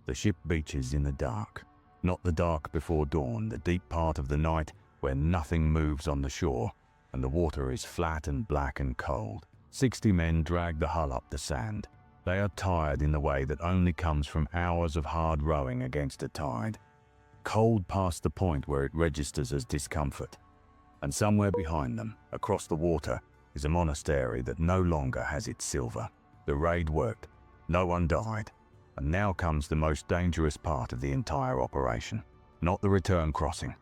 The ship beaches in the dark. Not the dark before dawn, the deep part of the night where nothing moves on the shore and the water is flat and black and cold. 60 men drag the hull up the sand. They are tired in the way that only comes from hours of hard rowing against a tide. Cold past the point where it registers as discomfort. And somewhere behind them, across the water, is a monastery that no longer has its silver. The raid worked. No one died. And now comes the most dangerous part of the entire operation. Not the return crossing.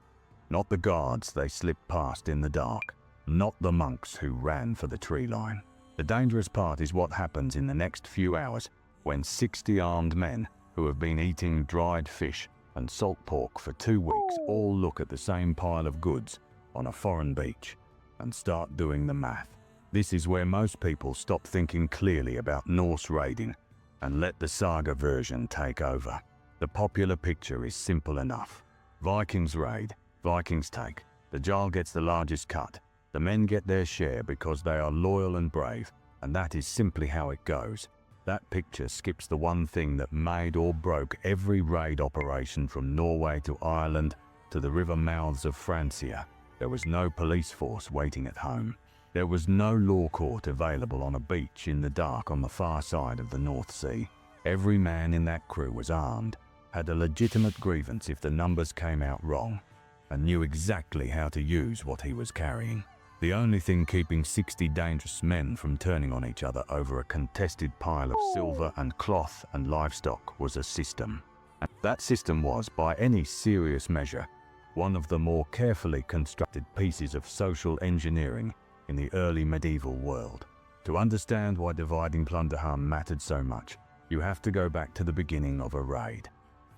Not the guards they slipped past in the dark. Not the monks who ran for the tree line. The dangerous part is what happens in the next few hours when 60 armed men who have been eating dried fish and salt pork for 2 weeks all look at the same pile of goods on a foreign beach and start doing the math. This is where most people stop thinking clearly about Norse raiding and let the saga version take over. The popular picture is simple enough. Vikings raid, Vikings take. The Jarl gets the largest cut. The men get their share because they are loyal and brave, and that is simply how it goes. That picture skips the one thing that made or broke every raid operation from Norway to Ireland to the river mouths of Francia. There was no police force waiting at home. There was no law court available on a beach in the dark on the far side of the North Sea. Every man in that crew was armed, had a legitimate grievance if the numbers came out wrong, and knew exactly how to use what he was carrying. The only thing keeping 60 dangerous men from turning on each other over a contested pile of silver and cloth and livestock was a system. And that system was, by any serious measure, one of the more carefully constructed pieces of social engineering in the early medieval world. To understand why dividing plunder harm mattered so much, you have to go back to the beginning of a raid,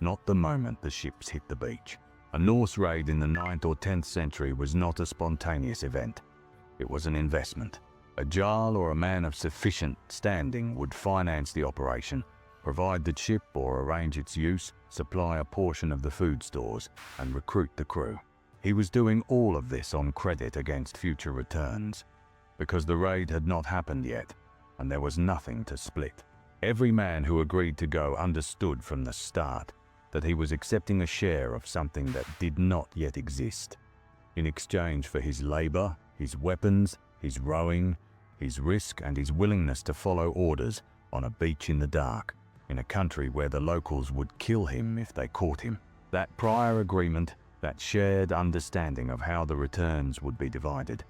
not the moment the ships hit the beach. A Norse raid in the 9th or 10th century was not a spontaneous event. It was an investment. A Jarl or a man of sufficient standing would finance the operation, provide the ship or arrange its use, supply a portion of the food stores, and recruit the crew. He was doing all of this on credit against future returns, because the raid had not happened yet, and there was nothing to split. Every man who agreed to go understood from the start that he was accepting a share of something that did not yet exist. In exchange for his labor, his weapons, his rowing, his risk, and his willingness to follow orders on a beach in the dark, in a country where the locals would kill him if they caught him. That prior agreement, that shared understanding of how the returns would be divided,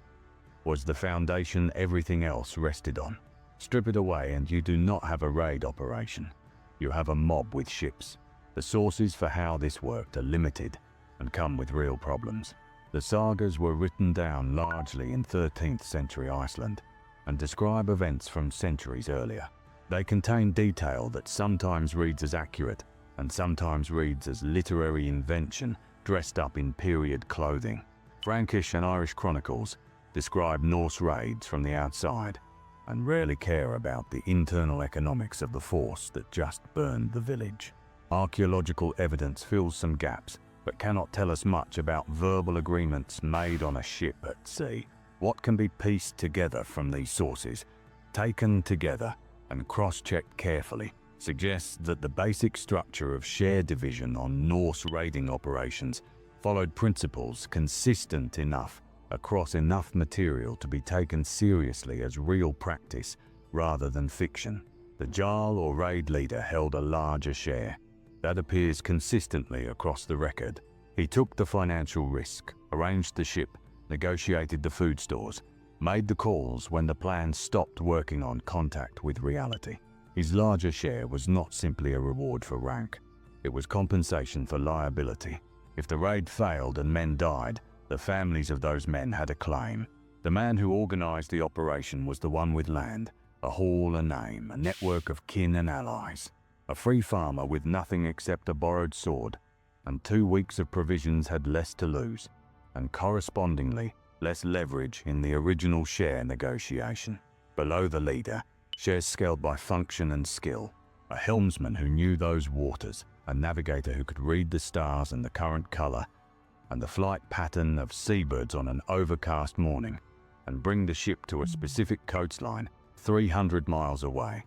was the foundation everything else rested on. Strip it away and you do not have a raid operation. You have a mob with ships. The sources for how this worked are limited and come with real problems. The sagas were written down largely in 13th century Iceland and describe events from centuries earlier. They contain detail that sometimes reads as accurate and sometimes reads as literary invention dressed up in period clothing. Frankish and Irish chronicles describe Norse raids from the outside and rarely care about the internal economics of the force that just burned the village. Archaeological evidence fills some gaps, but cannot tell us much about verbal agreements made on a ship at sea. What can be pieced together from these sources, taken together and cross-checked carefully, suggests that the basic structure of share division on Norse raiding operations followed principles consistent enough across enough material to be taken seriously as real practice rather than fiction. The Jarl or raid leader held a larger share. That appears consistently across the record. He took the financial risk, arranged the ship, negotiated the food stores, made the calls when the plan stopped working on contact with reality. His larger share was not simply a reward for rank. It was compensation for liability. If the raid failed and men died, the families of those men had a claim. The man who organized the operation was the one with land, a hall, a name, a network of kin and allies. A free farmer with nothing except a borrowed sword, and 2 weeks of provisions had less to lose, and correspondingly less leverage in the original share negotiation. Below the leader, shares scaled by function and skill. A helmsman who knew those waters, a navigator who could read the stars and the current color, and the flight pattern of seabirds on an overcast morning, and bring the ship to a specific coastline 300 miles away.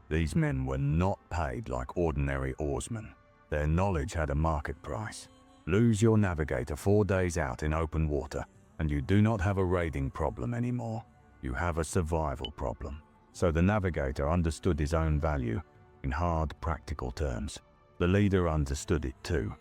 These men were not paid like ordinary oarsmen. Their knowledge had a market price. Lose your navigator 4 days out in open water, and you do not have a raiding problem anymore. You have a survival problem. So the navigator understood his own value in hard, practical terms. The leader understood it too,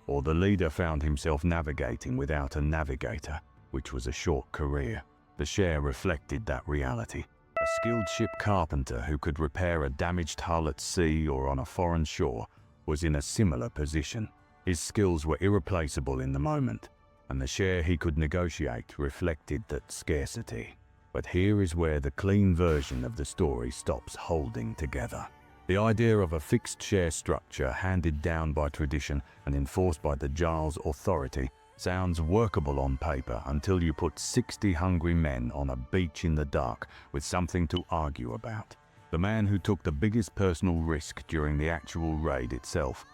or the leader found himself navigating without a navigator, which was a short career. The share reflected that reality. A skilled ship carpenter who could repair a damaged hull at sea or on a foreign shore was in a similar position. His skills were irreplaceable in the moment, and the share he could negotiate reflected that scarcity. But here is where the clean version of the story stops holding together. The idea of a fixed share structure handed down by tradition and enforced by the Jarl's authority sounds workable on paper until you put 60 hungry men on a beach in the dark with something to argue about. The man who took the biggest personal risk during the actual raid itself,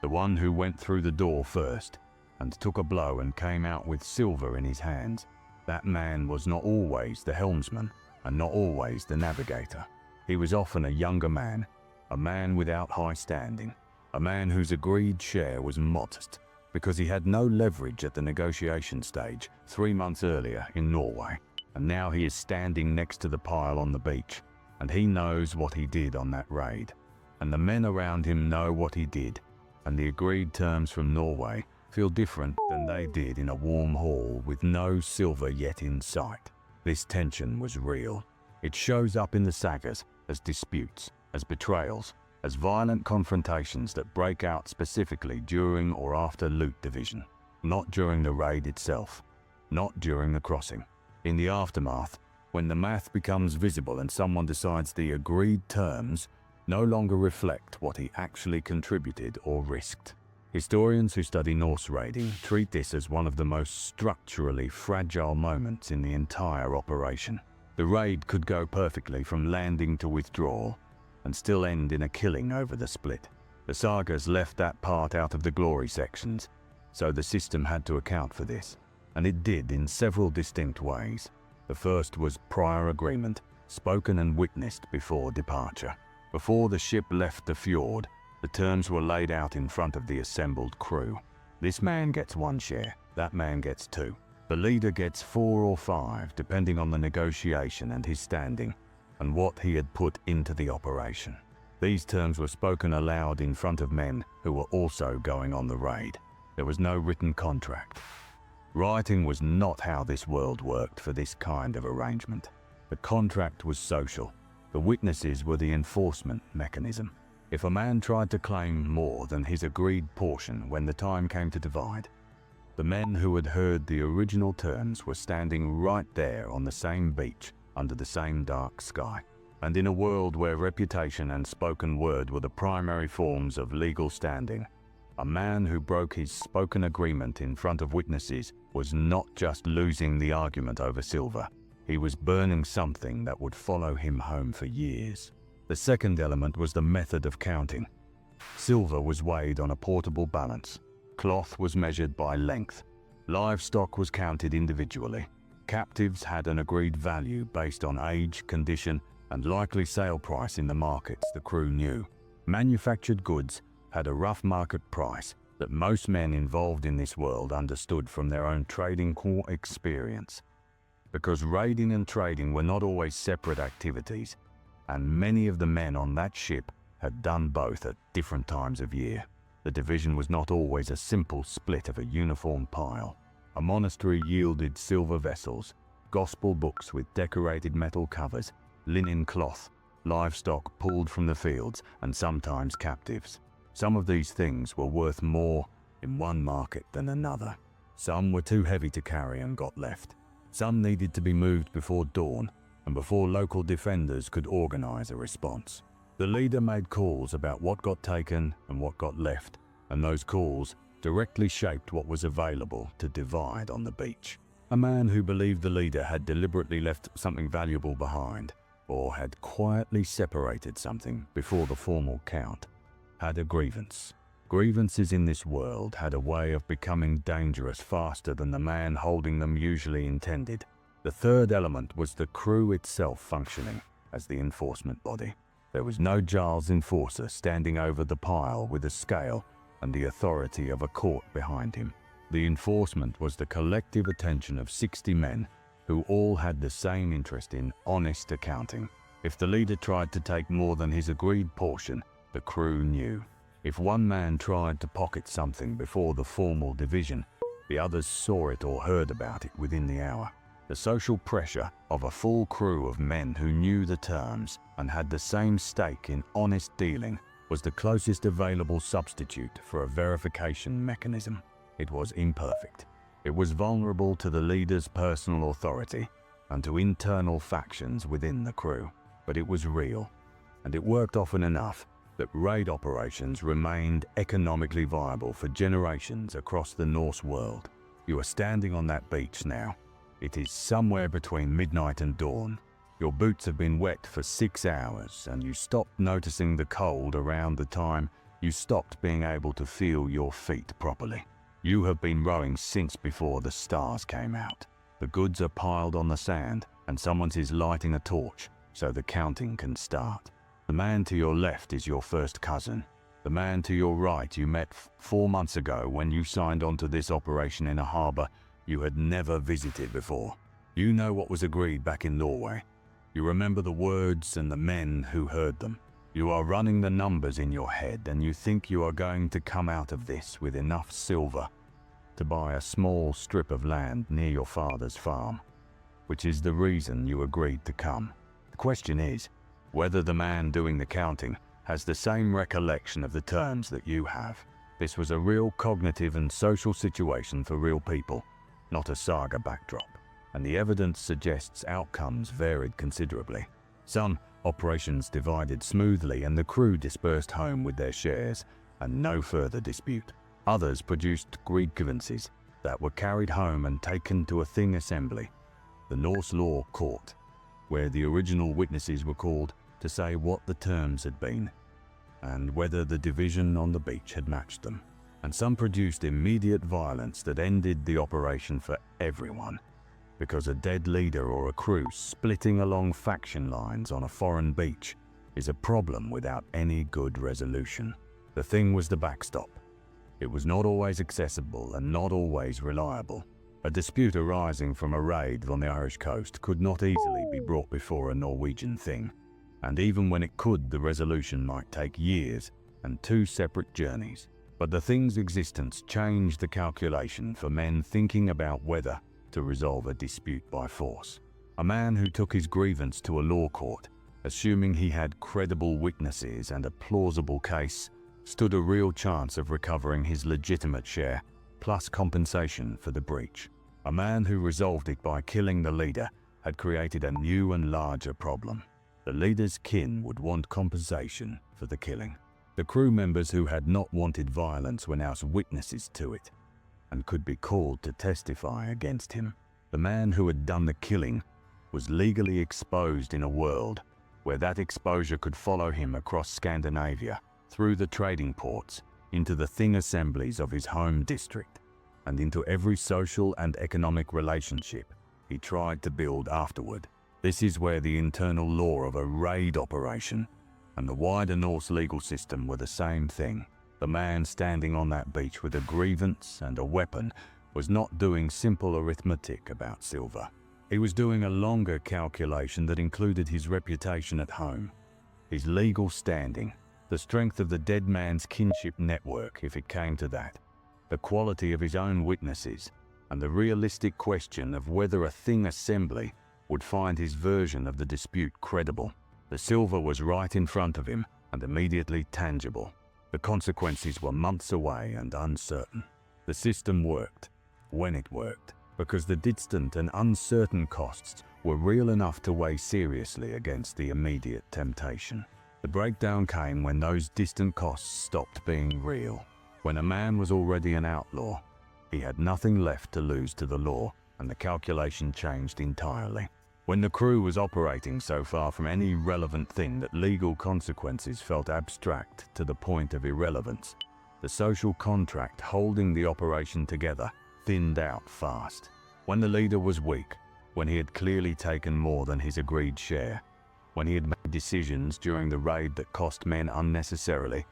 the one who went through the door first and took a blow and came out with silver in his hands, that man was not always the helmsman and not always the navigator. He was often a younger man, a man without high standing, a man whose agreed share was modest because he had no leverage at the negotiation stage 3 months earlier in Norway, and now he is standing next to the pile on the beach, and he knows what he did on that raid, and the men around him know what he did, and the agreed terms from Norway feel different than they did in a warm hall with no silver yet in sight. This tension was real. It shows up in the sagas as disputes, as betrayals, as violent confrontations that break out specifically during or after loot division, not during the raid itself, not during the crossing. In the aftermath, when the math becomes visible and someone decides the agreed terms no longer reflect what he actually contributed or risked. Historians who study Norse raiding treat this as one of the most structurally fragile moments in the entire operation. The raid could go perfectly from landing to withdrawal, and still end in a killing over the split. The sagas left that part out of the glory sections, so the system had to account for this, and it did in several distinct ways. The first was prior agreement, spoken and witnessed before departure. Before the ship left the fjord, the terms were laid out in front of the assembled crew. This man gets 1 share, that man gets 2. The leader gets 4 or 5, depending on the negotiation and his standing, and what he had put into the operation. These terms were spoken aloud in front of men who were also going on the raid. There was no written contract. Writing was not how this world worked for this kind of arrangement. The contract was social. The witnesses were the enforcement mechanism. If a man tried to claim more than his agreed portion when the time came to divide, the men who had heard the original terms were standing right there on the same beach under the same dark sky. And in a world where reputation and spoken word were the primary forms of legal standing, a man who broke his spoken agreement in front of witnesses was not just losing the argument over silver. He was burning something that would follow him home for years. The second element was the method of counting. Silver was weighed on a portable balance. Cloth was measured by length. Livestock was counted individually. Captives had an agreed value based on age, condition, and likely sale price in the markets the crew knew. Manufactured goods had a rough market price that most men involved in this world understood from their own trading core experience. Because raiding and trading were not always separate activities, and many of the men on that ship had done both at different times of year. The division was not always a simple split of a uniform pile. A monastery yielded silver vessels, gospel books with decorated metal covers, linen cloth, livestock pulled from the fields, and sometimes captives. Some of these things were worth more in one market than another. Some were too heavy to carry and got left. Some needed to be moved before dawn and before local defenders could organize a response. The leader made calls about what got taken and what got left, and those calls directly shaped what was available to divide on the beach. A man who believed the leader had deliberately left something valuable behind, or had quietly separated something before the formal count, had a grievance. Grievances in this world had a way of becoming dangerous faster than the man holding them usually intended. The third element was the crew itself functioning as the enforcement body. There was no Jarl's enforcer standing over the pile with a scale and the authority of a court behind him. The enforcement was the collective attention of 60 men who all had the same interest in honest accounting. If the leader tried to take more than his agreed portion, the crew knew. If one man tried to pocket something before the formal division, the others saw it or heard about it within the hour. The social pressure of a full crew of men who knew the terms and had the same stake in honest dealing was the closest available substitute for a verification mechanism. It was imperfect. It was vulnerable to the leader's personal authority and to internal factions within the crew. But it was real, and it worked often enough that raid operations remained economically viable for generations across the Norse world. You are standing on that beach now. It is somewhere between midnight and dawn. Your boots have been wet for 6 hours, and you stopped noticing the cold around the time you stopped being able to feel your feet properly. You have been rowing since before the stars came out. The goods are piled on the sand, and someone is lighting a torch so the counting can start. The man to your left is your first cousin. The man to your right you met 4 months ago when you signed on to this operation in a harbour you had never visited before. You know what was agreed back in Norway. You remember the words and the men who heard them. You are running the numbers in your head, and you think you are going to come out of this with enough silver to buy a small strip of land near your father's farm, which is the reason you agreed to come. The question is whether the man doing the counting has the same recollection of the terms that you have. This was a real cognitive and social situation for real people, not a saga backdrop, and the evidence suggests outcomes varied considerably. Some operations divided smoothly and the crew dispersed home with their shares and no further dispute. Others produced grievances that were carried home and taken to a thing assembly, the Norse law court, where the original witnesses were called to say what the terms had been and whether the division on the beach had matched them. And some produced immediate violence that ended the operation for everyone, because a dead leader or a crew splitting along faction lines on a foreign beach is a problem without any good resolution. The thing was the backstop. It was not always accessible and not always reliable. A dispute arising from a raid on the Irish coast could not easily be brought before a Norwegian thing, and even when it could, the resolution might take years and 2 separate journeys. But the thing's existence changed the calculation for men thinking about whether to resolve a dispute by force. A man who took his grievance to a law court, assuming he had credible witnesses and a plausible case, stood a real chance of recovering his legitimate share, plus compensation for the breach. A man who resolved it by killing the leader had created a new and larger problem. The leader's kin would want compensation for the killing. The crew members who had not wanted violence were now witnesses to it and could be called to testify against him. The man who had done the killing was legally exposed in a world where that exposure could follow him across Scandinavia, through the trading ports, into the thing assemblies of his home district, and into every social and economic relationship he tried to build afterward. This is where the internal law of a raid operation and the wider Norse legal system were the same thing. The man standing on that beach with a grievance and a weapon was not doing simple arithmetic about silver. He was doing a longer calculation that included his reputation at home, his legal standing, the strength of the dead man's kinship network if it came to that, the quality of his own witnesses, and the realistic question of whether a thing assembly would find his version of the dispute credible. The silver was right in front of him and immediately tangible. The consequences were months away and uncertain. The system worked, when it worked, because the distant and uncertain costs were real enough to weigh seriously against the immediate temptation. The breakdown came when those distant costs stopped being real. When a man was already an outlaw, he had nothing left to lose to the law, and the calculation changed entirely. When the crew was operating so far from any relevant thing that legal consequences felt abstract to the point of irrelevance, the social contract holding the operation together thinned out fast. When the leader was weak, when he had clearly taken more than his agreed share, when he had made decisions during the raid that cost men unnecessarily,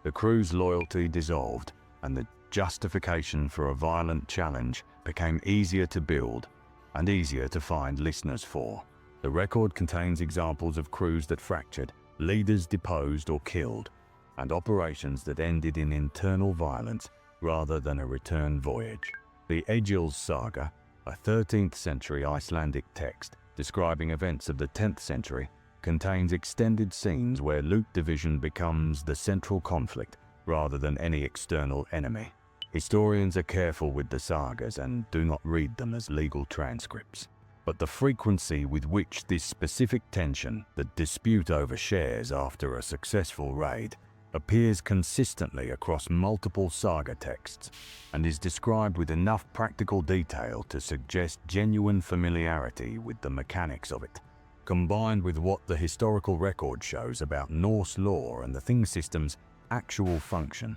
The crew's loyalty dissolved, and the justification for a violent challenge became easier to build and easier to find listeners for. The record contains examples of crews that fractured, leaders deposed or killed, and operations that ended in internal violence rather than a return voyage. The Egil's Saga, a 13th century Icelandic text describing events of the 10th century, contains extended scenes where loot division becomes the central conflict rather than any external enemy. Historians are careful with the sagas and do not read them as legal transcripts. But the frequency with which this specific tension, the dispute over shares after a successful raid, appears consistently across multiple saga texts and is described with enough practical detail to suggest genuine familiarity with the mechanics of it, combined with what the historical record shows about Norse lore and the thing system's actual function,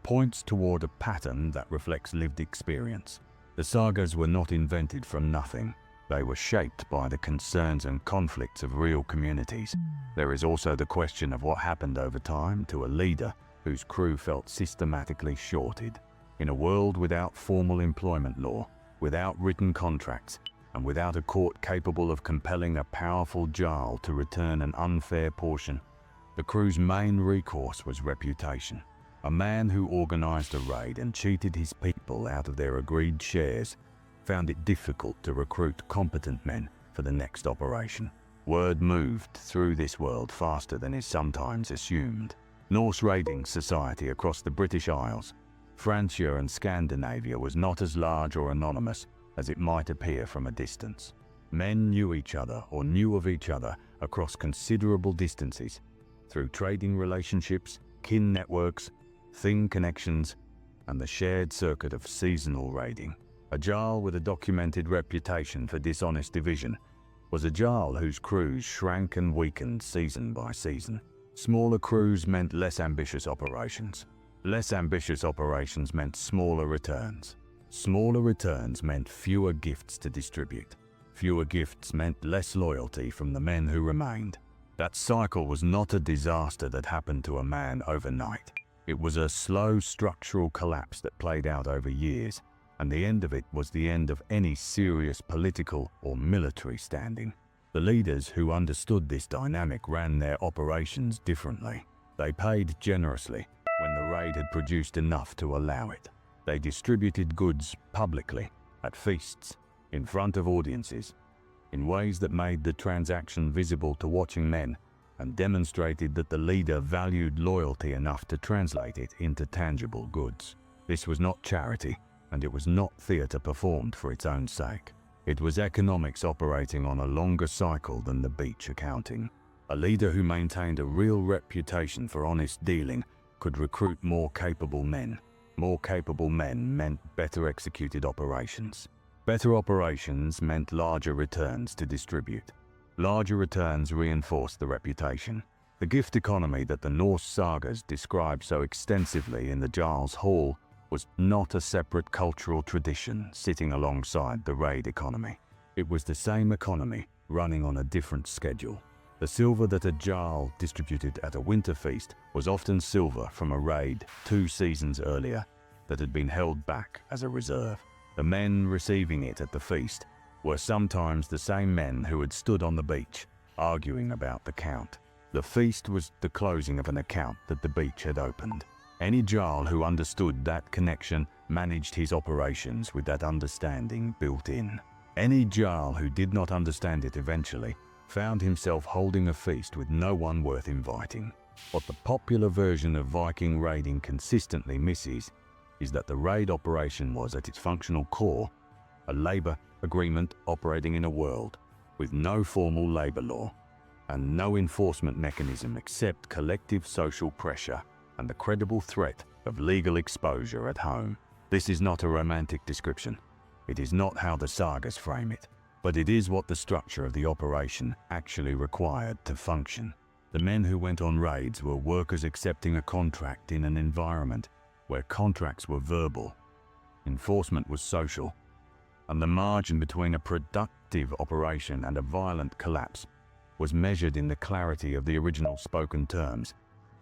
points toward a pattern that reflects lived experience. The sagas were not invented from nothing. They were shaped by the concerns and conflicts of real communities. There is also the question of what happened over time to a leader whose crew felt systematically shorted. In a world without formal employment law, without written contracts, and without a court capable of compelling a powerful jarl to return an unfair portion, the crew's main recourse was reputation. A man who organized a raid and cheated his people out of their agreed shares found it difficult to recruit competent men for the next operation. Word moved through this world faster than is sometimes assumed. Norse raiding society across the British Isles, Francia and Scandinavia was not as large or anonymous as it might appear from a distance. Men knew each other or knew of each other across considerable distances through trading relationships, kin networks, thing connections, and the shared circuit of seasonal raiding. A jarl with a documented reputation for dishonest division was a jarl whose crews shrank and weakened season by season. Smaller crews meant less ambitious operations. Less ambitious operations meant smaller returns. Smaller returns meant fewer gifts to distribute. Fewer gifts meant less loyalty from the men who remained. That cycle was not a disaster that happened to a man overnight. It was a slow structural collapse that played out over years, and the end of it was the end of any serious political or military standing. The leaders who understood this dynamic ran their operations differently. They paid generously when the raid had produced enough to allow it. They distributed goods publicly, at feasts, in front of audiences, in ways that made the transaction visible to watching men and demonstrated that the leader valued loyalty enough to translate it into tangible goods. This was not charity, and it was not theatre performed for its own sake. It was economics operating on a longer cycle than the beach accounting. A leader who maintained a real reputation for honest dealing could recruit more capable men. More capable men meant better executed operations. Better operations meant larger returns to distribute. Larger returns reinforced the reputation. The gift economy that the Norse sagas describe so extensively in the Jarl's Hall was not a separate cultural tradition sitting alongside the raid economy. It was the same economy running on a different schedule. The silver that a jarl distributed at a winter feast was often silver from a raid 2 seasons earlier that had been held back as a reserve. The men receiving it at the feast were sometimes the same men who had stood on the beach arguing about the count. The feast was the closing of an account that the beach had opened. Any jarl who understood that connection managed his operations with that understanding built in. Any jarl who did not understand it eventually found himself holding a feast with no one worth inviting. What the popular version of Viking raiding consistently misses is that the raid operation was at its functional core a labor agreement operating in a world with no formal labor law and no enforcement mechanism except collective social pressure and the credible threat of legal exposure at home. This is not a romantic description. It is not how the sagas frame it, but it is what the structure of the operation actually required to function. The men who went on raids were workers accepting a contract in an environment where contracts were verbal, enforcement was social, and the margin between a productive operation and a violent collapse was measured in the clarity of the original spoken terms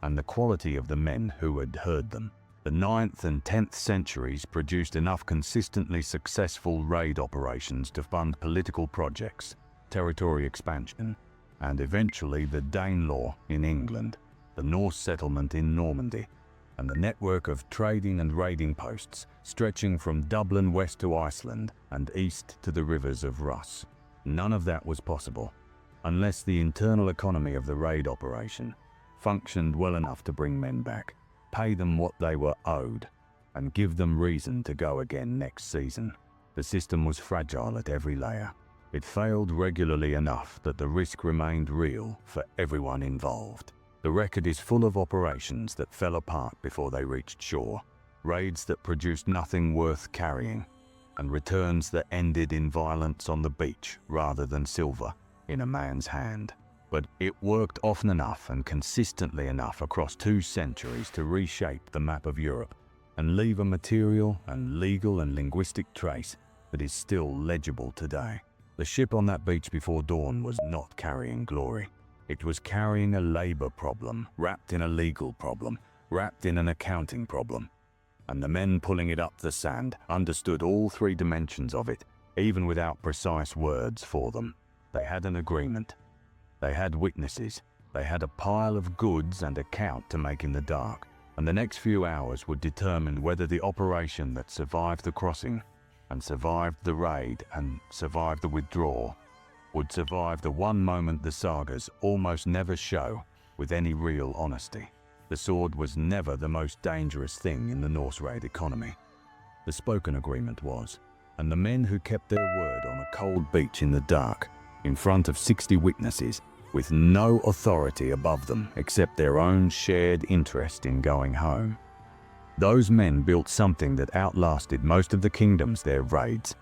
and the quality of the men who had heard them. The 9th and 10th centuries produced enough consistently successful raid operations to fund political projects, territory expansion, and eventually the Danelaw in England, the Norse settlement in Normandy, and the network of trading and raiding posts stretching from Dublin west to Iceland and east to the rivers of Ross. None of that was possible unless the internal economy of the raid operation functioned well enough to bring men back, pay them what they were owed, and give them reason to go again next season. The system was fragile at every layer. It failed regularly enough that the risk remained real for everyone involved. The record is full of operations that fell apart before they reached shore, raids that produced nothing worth carrying, and returns that ended in violence on the beach rather than silver in a man's hand. But it worked often enough and consistently enough across 2 centuries to reshape the map of Europe and leave a material and legal and linguistic trace that is still legible today. The ship on that beach before dawn was not carrying glory. It was carrying a labor problem, wrapped in a legal problem, wrapped in an accounting problem. And the men pulling it up the sand understood all 3 dimensions of it, even without precise words for them. They had an agreement. They had witnesses. They had a pile of goods and account to make in the dark, and the next few hours would determine whether the operation that survived the crossing, and survived the raid, and survived the withdrawal, would survive the one moment the sagas almost never show with any real honesty. The sword was never the most dangerous thing in the Norse raid economy. The spoken agreement was, and the men who kept their word on a cold beach in the dark, in front of 60 witnesses, with no authority above them except their own shared interest in going home. Those men built something that outlasted most of the kingdoms their raids